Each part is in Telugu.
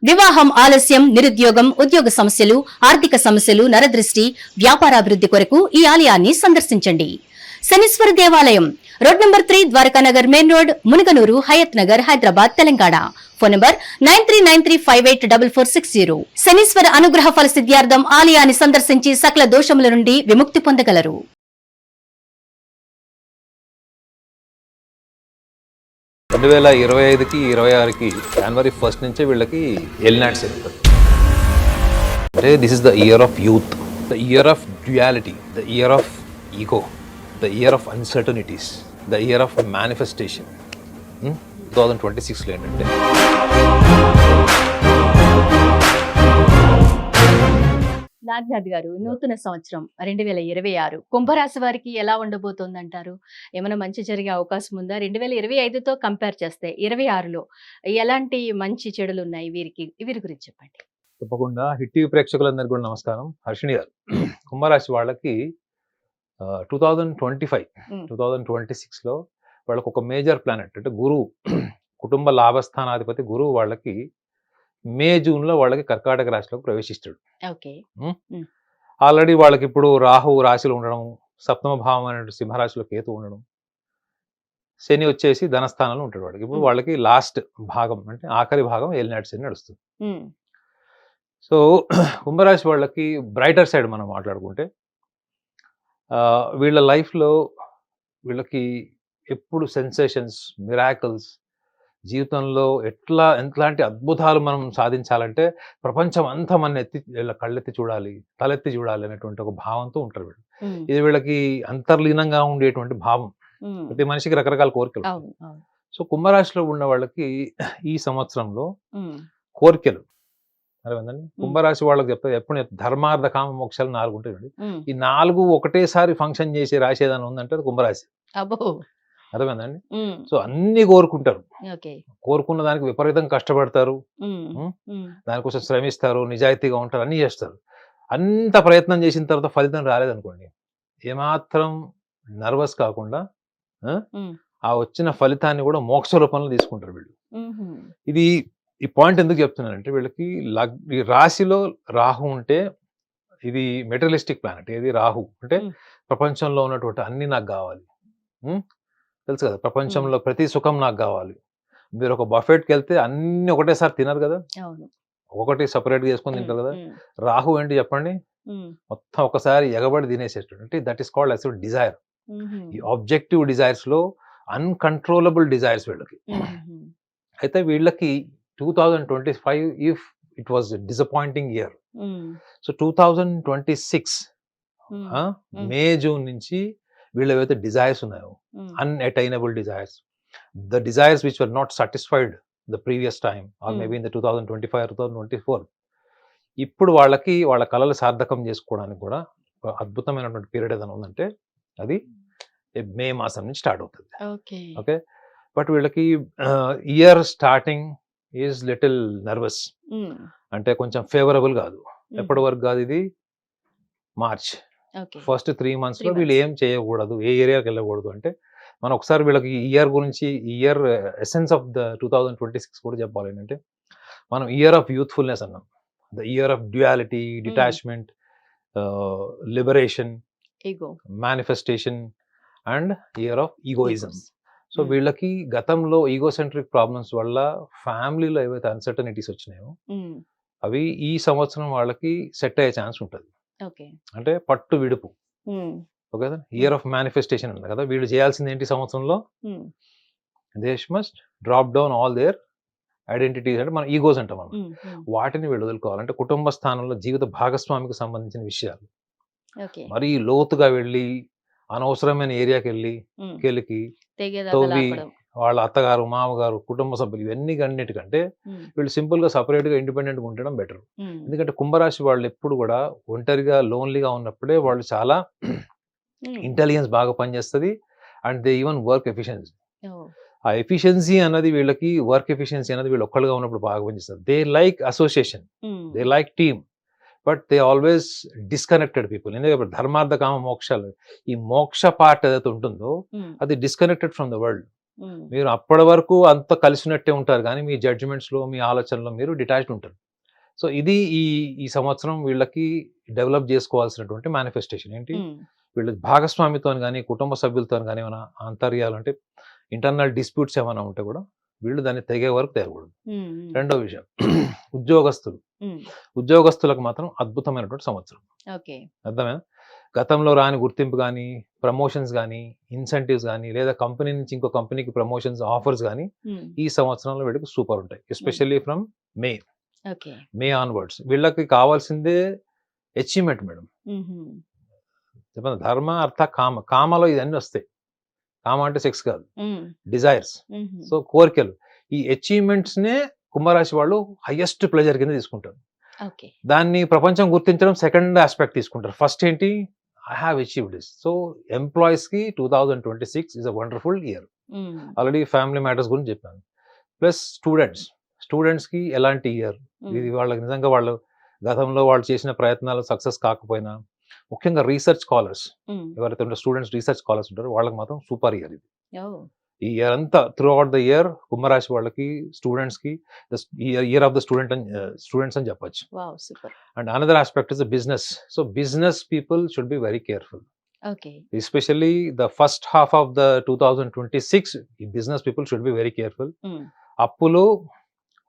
వివాహం ఆలస్యం, నిరుద్యోగం, ఉద్యోగ సమస్యలు, ఆర్థిక సమస్యలు, నరదృష్టి, వ్యాపారాభివృద్ధి కొరకు ఈ ఆలయాన్ని సందర్శించండి. శనీశ్వర దేవాలయం road number 3, Dwarakanagar main road, Munuganur, Hayat Nagar, Hyderabad, Telangana. Phone number 9393584460. Shanishwara అనుగ్రహ ఫల సిద్ధ్యార్థం ఆలయాన్ని సందర్శించి సకల దోషముల నుండి విముక్తి పొందగలరు. 2025కి 26కి జనవరి 1 నుంచే వీళ్ళకి ఎల్నాట్స్ జరుగుతుంది. అంటే this is the year of youth, the year of duality, the year of ego, the year of uncertainties, the year of manifestation. 2026లో ఏంటంటే నాగనాథ్ గారు, నూతన సంవత్సరం 2026 కుంభరాశి వారికి ఎలా ఉండబోతోంది అంటారు? ఏమైనా మంచి జరిగే అవకాశం ఉందా? 2025తో కంపేర్ చేస్తే 26లో ఎలాంటి మంచి చెడులు ఉన్నాయి వీరి గురించి చెప్పండి. తప్పకుండా. హిట్ టీవీ ప్రేక్షకులందరికీ కూడా నమస్కారం. హర్షిణి గారు, కుంభరాశి వాళ్ళకి 2026లో వాళ్ళకి ఒక మేజర్ ప్లానెట్ అంటే గురువు, కుటుంబ లాభస్థానాధిపతి గురువు వాళ్ళకి మే జూన్లో వాళ్ళకి కర్కాటక రాశిలోకి ప్రవేశిస్తాడు. ఆల్రెడీ వాళ్ళకి ఇప్పుడు రాహు రాశిలో ఉండడం, సప్తమ భావం అనే సింహరాశిలో కేతు ఉండడం, శని వచ్చేసి ధనస్థానంలో ఉంటాడు వాడికి. ఇప్పుడు వాళ్ళకి లాస్ట్ భాగం అంటే ఆఖరి భాగం ఏలినాటి శని నడుస్తుంది. సో కుంభరాశి వాళ్ళకి బ్రైటర్ సైడ్ మనం మాట్లాడుకుంటే వీళ్ళ లైఫ్లో వీళ్ళకి ఎప్పుడు సెన్సేషన్స్, మిరాకిల్స్, జీవితంలో ఎట్లాంటి అద్భుతాలు మనం సాధించాలంటే ప్రపంచం అంతా మన కళ్ళెత్తి చూడాలి, తలెత్తి చూడాలి అనేటువంటి ఒక భావంతో ఉంటారు వీళ్ళు. ఇది వీళ్ళకి అంతర్లీనంగా ఉండేటువంటి భావం. ప్రతి మనిషికి రకరకాల కోరికలు. సో కుంభరాశిలో ఉన్న వాళ్ళకి ఈ సంవత్సరంలో కోరికలు అర్థమైందండి. కుంభరాశి వాళ్ళకి చెప్తారు ఎప్పుడు ధర్మార్థ కామ మోక్షాలు 4 ఉంటాయండి. ఈ 4 ఒకటేసారి ఫంక్షన్ చేసే రాశి ఏదైనా ఉందంటే అది కుంభరాశి. అర్థమైందండి. సో అన్ని కోరుకుంటారు, కోరుకున్న దానికి విపరీతం కష్టపడతారు, దానికోసం శ్రమిస్తారు, నిజాయితీగా ఉంటారు, అన్ని చేస్తారు. అంత ప్రయత్నం చేసిన తర్వాత ఫలితం రాలేదనుకోండి, ఏమాత్రం నర్వస్ కాకుండా ఆ వచ్చిన ఫలితాన్ని కూడా మోక్ష రూపంలో తీసుకుంటారు వీళ్ళు. ఇది ఈ పాయింట్ ఎందుకు చెప్తున్నానంటే వీళ్ళకి ఈ రాశిలో రాహు ఉంటే ఇది మెటీరియలిస్టిక్ ప్లానెట్. ఏది రాహు అంటే ప్రపంచంలో ఉన్నటువంటి అన్ని నాకు కావాలి, తెలుసు కదా, ప్రపంచంలో ప్రతి సుఖం నాకు కావాలి. మీరు ఒక బఫెట్కి వెళ్తే అన్ని ఒకటేసారి తినరు కదా, ఒకటి సపరేట్గా చేసుకొని తింటారు కదా. రాహు ఏంటి చెప్పండి, మొత్తం ఒకసారి ఎగబడి తినేసేటట్టు. అంటే that is called as desire. ఈ ఆబ్జెక్టివ్ డిజైర్స్ లో అన్కంట్రోలబుల్ డిజైర్స్ వీళ్ళకి. అయితే వీళ్ళకి 2025 if it was disappointing year. So 2026 May June నుంచి వీళ్ళు ఏవైతే డిజైర్స్ ఉన్నాయో, unattainable desires, the desires which were not satisfied the previous time or maybe in the 2025 or 2024, ఇప్పుడు వాళ్ళకి వాళ్ళ కళలు సార్థకం చేసుకోవడానికి కూడా అద్భుతమైనటువంటి పీరియడ్ ఏదైనా ఉందంటే అది మే మాసం నుంచి స్టార్ట్ అవుతుంది. ఓకే, బట్ వీళ్ళకి year starting is little nervous. అంటే కొంచెం ఫేవరబుల్ కాదు. ఎప్పటి వరకు కాదు, ఇది మార్చ్ ఫస్ట్ 3 months లో వీళ్ళు ఏం చేయకూడదు, ఏ ఏరియాకి వెళ్ళకూడదు. అంటే మనం ఒకసారి వీళ్ళకి ఇయర్ గురించి, ఇయర్ ఎసెన్స్ ఆఫ్ ద 2026 కూడా చెప్పాలి ఏంటంటే, మనం ఇయర్ ఆఫ్ యూత్ఫుల్నెస్ అన్నాం, the year of duality, detachment, liberation, manifestation and year of egoism. So వీళ్ళకి గతంలో ఈగోసెంట్రిక్ ప్రాబ్లమ్స్ వల్ల ఫ్యామిలీలో ఏవైతే అన్సర్టనిటీస్ వచ్చినాయో అవి ఈ సంవత్సరం వాళ్ళకి సెట్ అయ్యే ఛాన్స్ ఉంటుంది. అంటే పట్టు విడుపు. ఓకే, ఇయర్ ఆఫ్ మేనిఫెస్టేషన్ ఉంది కదా. వీళ్ళు చేయాల్సింది ఏంటి సంవత్సరంలో, they must drop down all their identities, అంటే మన ఈగోస్ అంటాం మనం, వాటిని వీళ్ళు వదులుకోవాలంటే కుటుంబ స్థానంలో జీవిత భాగస్వామికి సంబంధించిన విషయాలు మరీ లోతుగా వెళ్ళి అనవసరమైన ఏరియాకి వెళ్ళి కెలికి తవ్వి వాళ్ళ అత్తగారు, మామగారు, కుటుంబ సభ్యులు ఇవన్నీ అన్నిటికంటే వీళ్ళు సింపుల్ గా సపరేట్ గా ఇండిపెండెంట్ గా ఉండడం బెటర్. ఎందుకంటే కుంభరాశి వాళ్ళు ఎప్పుడు కూడా ఒంటరిగా లోన్లీగా ఉన్నప్పుడే వాళ్ళు చాలా ఇంటెలిజెన్స్ బాగా పనిచేస్తుంది and they even work efficiency. ఆ ఎఫిషియన్సీ అన్నది వీళ్ళకి, వర్క్ ఎఫిషియన్సీ అనేది వీళ్ళు ఒక్కళ్ళుగా ఉన్నప్పుడు బాగా పనిచేస్తారు. They like association, they like team, but they always disconnected people. ఎందుకంటే ధర్మార్థ కామ మోక్షాలు, ఈ మోక్ష పార్ట్ ఏదైతే ఉంటుందో అది డిస్కనెక్టెడ్ ఫ్రమ్ ద వరల్డ్. మీరు అప్పటి వరకు అంత కలిసినట్టే ఉంటారు కానీ మీ జడ్జిమెంట్స్లో మీ ఆలోచనలో మీరు డిటాచ్డ్ ఉంటారు. సో ఇది ఈ ఈ సంవత్సరం వీళ్ళకి డెవలప్ చేసుకోవాల్సినటువంటి మేనిఫెస్టేషన్ ఏంటి, వీళ్ళకి భాగస్వామితో కానీ కుటుంబ సభ్యులతో కానీ ఏమైనా అంతర్యాలు అంటే ఇంటర్నల్ డిస్ప్యూట్స్ ఏమైనా ఉంటే కూడా వీళ్ళు దాన్ని తెగే వరకు తెగకూడదు. రెండో విషయం ఉద్యోగస్తులకు మాత్రం అద్భుతమైనటువంటి సంవత్సరం. అర్థమైనా, గతంలో రాని గుర్తింపు కానీ ప్రమోషన్స్ కానీ ఇన్సెంటివ్స్ కానీ లేదా కంపెనీ నుంచి ఇంకో కంపెనీకి ప్రమోషన్స్ ఆఫర్స్ కానీ ఈ సంవత్సరంలో వీళ్ళకి సూపర్ ఉంటాయి. ఎస్పెషల్లీ ఫ్రమ్ మే ఆన్వర్డ్స్ వీళ్ళకి కావాల్సిందే అచీవ్మెంట్ మేడం. చెప్పండి, ధర్మ అర్థ కామ, కామలో ఇవన్నీ వస్తాయి. కామ అంటే సెక్స్ కాదు, డిజైర్స్. సో కోరికలు, ఈ అచీవ్మెంట్స్ నే కుంభరాశి వాళ్ళు హైయెస్ట్ ప్లెజర్ కింద తీసుకుంటారు. దాన్ని ప్రపంచం గుర్తించడం సెకండ్ ఆస్పెక్ట్ తీసుకుంటారు. ఫస్ట్ ఏంటి, I have achieved this. So employees కి 2026 is a wonderful year. Already family matters గురించి చెప్పాను. ప్లస్ స్టూడెంట్స్ కి ఎలాంటి ఇయర్ ఇది, వాళ్ళకి నిజంగా వాళ్ళు గతంలో వాళ్ళు చేసిన ప్రయత్నాలు సక్సెస్ కాకపోయినా, ముఖ్యంగా రీసెర్చ్ స్కాలర్స్ ఎవరైతే స్టూడెంట్స్ రీసెర్చ్ స్కాలర్స్ ఉంటారో వాళ్ళకి మాత్రం సూపర్ ఇయర్ ఇది. ఈ ఇయర్ అంతా త్రూ అవుట్ ద ఇయర్ కుంభరాశి వాళ్ళకి స్టూడెంట్స్ కి ఇయర్ ఆఫ్ ద స్టూడెంట్స్ అని చెప్పొచ్చు. And another aspect is business. So business people should be very careful. Especially the first half of the 2026 ఈ business people should be very careful. అప్పులు,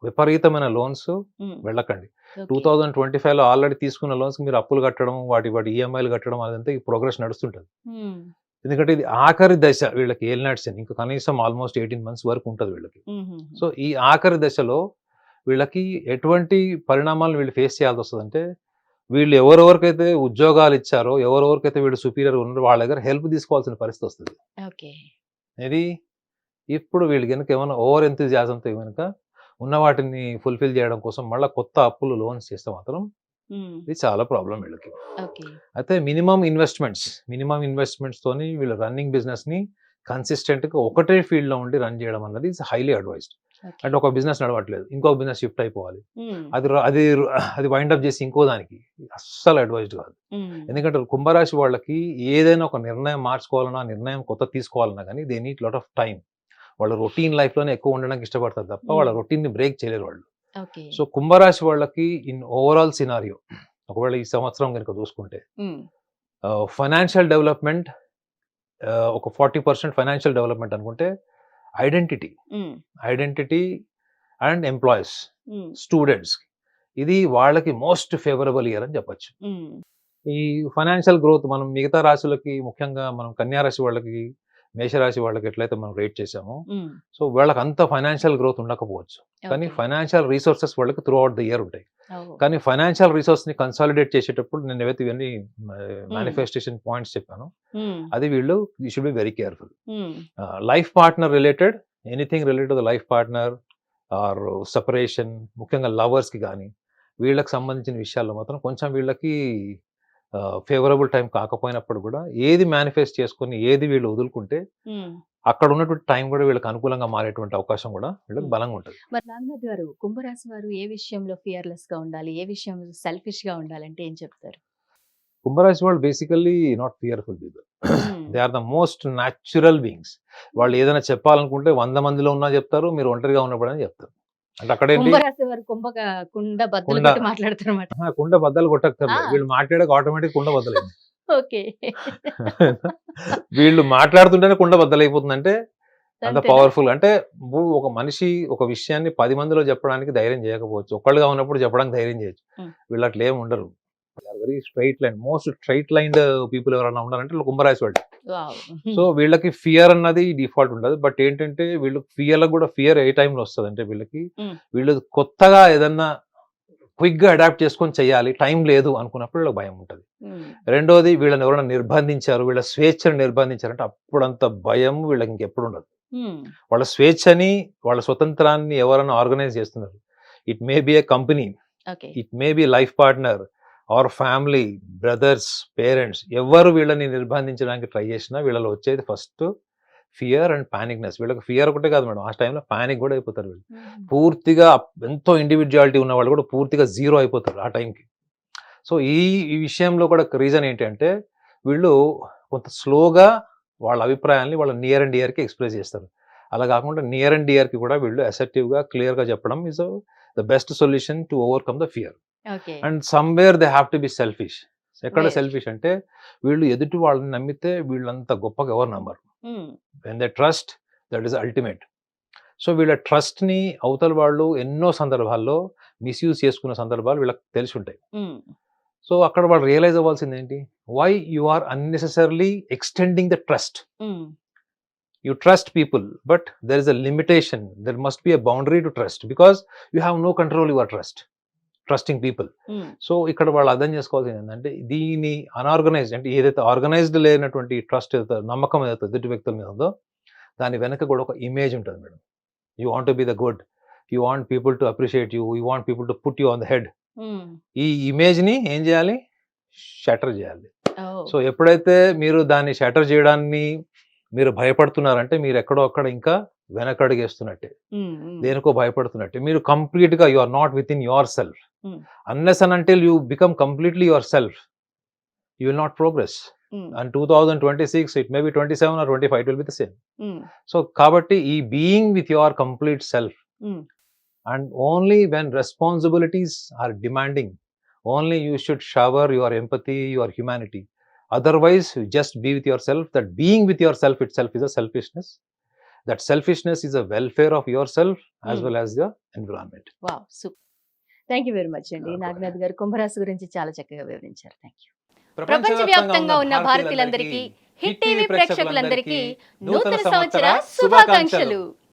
విపరీతమైన లోన్స్ వెళ్ళకండి. 2025 లో ఆల్రెడీ తీసుకున్న లోన్స్ మీరు అప్పులు కట్టడం, వాటి ఈఎంఐలు కట్టడం అదంతా ఈ ప్రోగ్రెస్ నడుస్తుంటది. ఎందుకంటే ఇది ఆఖరి దశ వీళ్ళకి ఏలినాటి శని, ఇంకా కనీసం ఆల్మోస్ట్ 18 months వరకు ఉంటుంది వీళ్ళకి. సో ఈ ఆఖరి దశలో వీళ్ళకి ఎటువంటి పరిణామాలు వీళ్ళు ఫేస్ చేయాల్సి వస్తుందంటే, వీళ్ళు ఎవరెవరికైతే ఉద్యోగాలు ఇచ్చారో, ఎవరెవరికైతే వీళ్ళు సుపీరియర్ ఉన్నారో వాళ్ళ దగ్గర హెల్ప్ తీసుకోవాల్సిన పరిస్థితి వస్తుంది. ఇది ఇప్పుడు వీళ్ళు కనుక ఏమైనా ఓవర్ ఎంతూజియాజంతో కనుక ఉన్న వాటిని ఫుల్ఫిల్ చేయడం కోసం మళ్ళీ కొత్త అప్పులు లోన్స్ చేస్తే మాత్రం ఇది చాలా ప్రాబ్లం వీళ్ళకి. అయితే మినిమం ఇన్వెస్ట్మెంట్స్ తోని వీళ్ళ రన్నింగ్ బిజినెస్ ని కన్సిస్టెంట్ గా ఒకటే ఫీల్డ్ లో ఉండి రన్ చేయడం అన్నది ఇట్స్ హైలీ అడ్వైజ్డ్. అంటే ఒక బిజినెస్ నడవట్లేదు, ఇంకో బిజినెస్ షిఫ్ట్ అయిపోవాలి, అది వైండ్ అప్ చేసి ఇంకో దానికి అస్సలు అడ్వైజ్డ్ కాదు. ఎందుకంటే కుంభరాశి వాళ్ళకి ఏదైనా ఒక నిర్ణయం మార్చుకోవాలన్నా, నిర్ణయం కొత్త తీసుకోవాలన్నా కానీ they need lot of time. వాళ్ళు రొటీన్ లైఫ్ లోనే ఎక్కువ ఉండడానికి ఇష్టపడతారు తప్ప వాళ్ళ రొటీన్ ని బ్రేక్ చేయలేరు వాళ్ళు. సో కుంభరాశి వాళ్ళకి ఇన్ ఓవరాల్ సినారియో ఒకవేళ ఈ సంవత్సరం కనుక చూసుకుంటే ఫైనాన్షియల్ డెవలప్మెంట్ ఒక 40% ఫైనాన్షియల్ డెవలప్మెంట్ అనుకుంటే, ఐడెంటిటీ అండ్ ఎంప్లాయీస్, స్టూడెంట్స్, ఇది వాళ్ళకి మోస్ట్ ఫేవరబుల్ ఇయర్ అని చెప్పొచ్చు. ఈ ఫైనాన్షియల్ గ్రోత్ మనం మిగతా రాశులకి, ముఖ్యంగా మనం కన్యా రాశి వాళ్ళకి, మేషరాశి వాళ్ళకి ఎట్లయితే మనం రేట్ చేసామో, సో వాళ్ళకి అంత ఫైనాన్షియల్ గ్రోత్ ఉండకపోవచ్చు, కానీ ఫైనాన్షియల్ రీసోర్సెస్ వాళ్ళకి త్రూ అవుట్ ద ఇయర్ ఉంటాయి. కానీ ఫైనాన్షియల్ రిసోర్స్ ని కన్సాలిడేట్ చేసేటప్పుడు నేను ఏవైతే ఇవన్నీ మేనిఫెస్టేషన్ పాయింట్స్ చెప్పాను, అది వీళ్ళు you should be very careful. Life partner related, anything related to life partner or separation, ముఖ్యంగా లవర్స్ కి కానీ వీళ్ళకి సంబంధించిన విషయాల్లో మాత్రం కొంచెం వీళ్ళకి ఫేవరబుల్ టైం కాకపోయినప్పుడు కూడా ఏది మేనిఫెస్ట్ చేసుకుని ఏది వీళ్ళు వదులుకుంటే అక్కడ ఉన్నటువంటి టైం కూడా వీళ్ళకి అనుకూలంగా మారేటువంటి అవకాశం కూడా వీళ్ళకి బలంగా ఉంటుంది. మరి నాగనాథ్ గారు, కుంభరాశి వారు ఏ విషయంలో ఫియర్లెస్ గా ఉండాలి, ఏ విషయంలో సెల్ఫిష్ గా ఉండాలంటే ఏం చెప్తారు? కుంభరాశి వాళ్ళు basically not fearful people, they are the most natural beings. వాళ్ళు ఏదైనా చెప్పాలనుకుంటే 100 మందిలో ఉన్నా చెప్తారు, మీరు ఒంటరిగా ఉన్నప్పుడని చెప్తారు. అంటే అక్కడేంటి, కుండ బద్దలు కొట్టక్కర్లేదు, వీళ్ళు మాట్లాడే ఆటోమేటిక్ కుండ బద్దలైంది. వీళ్ళు మాట్లాడుతుంటేనే కుండ బద్దలైపోతుంది. అంటే అంత పవర్ఫుల్. అంటే ఒక మనిషి ఒక విషయాన్ని 10 మందిలో చెప్పడానికి ధైర్యం చేయకపోవచ్చు, ఒక్కళ్ళుగా ఉన్నప్పుడు చెప్పడానికి ధైర్యం చేయొచ్చు. వీళ్ళు అట్లా ఏమి ఉండరు. Very straight line, most straight lined people ఎవరైనా ఉన్నారంటే కుంభరాశి వాళ్ళు. సో వీళ్ళకి ఫియర్ అన్నది డిఫాల్ట్ ఉండదు. బట్ ఏంటంటే వీళ్ళు ఫియర్ ఏ టైంలో వస్తుంది అంటే, వీళ్ళు కొత్తగా ఏదన్నా క్విక్ గా అడాప్ట్ చేసుకొని చేయాలి, టైం లేదు అనుకున్నప్పుడు వీళ్ళకి భయం ఉంటుంది. రెండోది, వీళ్ళని ఎవరైనా నిర్బంధించారు, వీళ్ళ స్వేచ్ఛను నిర్బంధించారంటే అప్పుడంత భయం వీళ్ళకి ఇంకెప్పుడు ఉండదు. వాళ్ళ స్వేచ్ఛని, వాళ్ళ స్వతంత్రాన్ని ఎవరైనా ఆర్గనైజ్ చేస్తున్నారు, it may B A company, it may B life partner or family, brothers, parents, ఎవరు వీళ్ళని నిర్బంధించడానికి ట్రై చేసినా వీళ్ళలో వచ్చేది ఫస్ట్ ఫియర్ అండ్ పానిక్నెస్. వీళ్ళకి ఫియర్ ఒకటే కాదు మేడం, ఆ టైంలో పానిక్ కూడా అయిపోతారు వీళ్ళు. పూర్తిగా ఎంతో ఇండివిజువాలిటీ ఉన్న వాళ్ళు కూడా పూర్తిగా జీరో అయిపోతారు ఆ టైంకి. సో ఈ విషయంలో కూడా రీజన్ ఏంటంటే, వీళ్ళు కొంత స్లోగా వాళ్ళ అభిప్రాయాల్ని వాళ్ళ నియర్ అండ్ డియర్కి ఎక్స్ప్రెస్ చేస్తారు. అలా కాకుండా నియర్ అండ్ డియర్కి కూడా వీళ్ళు అసెప్టివ్గా క్లియర్గా చెప్పడం is the best solution to overcome the fear. Okay. And somewhere they have to be selfish. ఎక్కడ Where? సెల్ఫిష్ అంటే వీళ్ళు ఎదుటి వాళ్ళని నమ్మితే వీళ్ళంత గొప్పగా ఎవరు నమ్మరు. When they trust that is ultimate. So వీళ్ళ ట్రస్ట్ని అవతల వాళ్ళు ఎన్నో సందర్భాల్లో మిస్యూజ్ చేసుకున్న సందర్భాలు వీళ్ళకి తెలిసి ఉంటాయి. సో అక్కడ వాళ్ళు రియలైజ్ అవ్వాల్సింది ఏంటి, why you are unnecessarily extending the trust. You trust people, but there is a limitation. There must be a boundary to trust because you have no control over trusting people. So ఇక్కడ వాళ్ళు అర్థం చేసుకోవాల్సింది ఏంటంటే దీని అన్ఆర్గనైజ్డ్ అంటే ఏదైతే ఆర్గనైజ్డ్ లేనటువంటి ట్రస్ట్ ఏదైతే నమ్మకం ఏదైతే ఎదుటి వ్యక్తుల మీద ఉందో దాని వెనక కూడా ఒక ఇమేజ్ ఉంటుంది madam. You want to be the good, you want people to appreciate you, you want people to put you on the head. ఈ ఇమేజ్ని ఏం చేయాలి, షటర్ చేయాలి. సో ఎప్పుడైతే మీరు దాన్ని షటర్ చేయడాన్ని మీరు భయపడుతున్నారంటే మీరు ఎక్కడో అక్కడ ఇంకా వెనకడుగేస్తున్నట్టే, దేనికో భయపడుతున్నట్టే. మీరు కంప్లీట్గా you are not within yourself. Unless and until you become completely yourself, you will not progress. And 2026 it may be 27 or 25 it will be the same. So కాబట్టి ఈ being with your complete self and only when responsibilities are demanding only you should shower your empathy, your humanity. Otherwise, you just be with yourself. That being with yourself itself is a selfishness. That selfishness is a welfare of yourself as well as the environment. Wow, super. Thank you very much అండి. Okay. నాగనాథ్ గారు కుంభరాశి గురించి చాలా చక్కగా వివరించారు. Thank you. ప్రపంచవ్యాప్తంగా ఉన్న భారతీయులందరికీ, హిట్ టీవీ ప్రేక్షకులందరికీ నూతన సంవత్సర శుభాకాంక్షలు.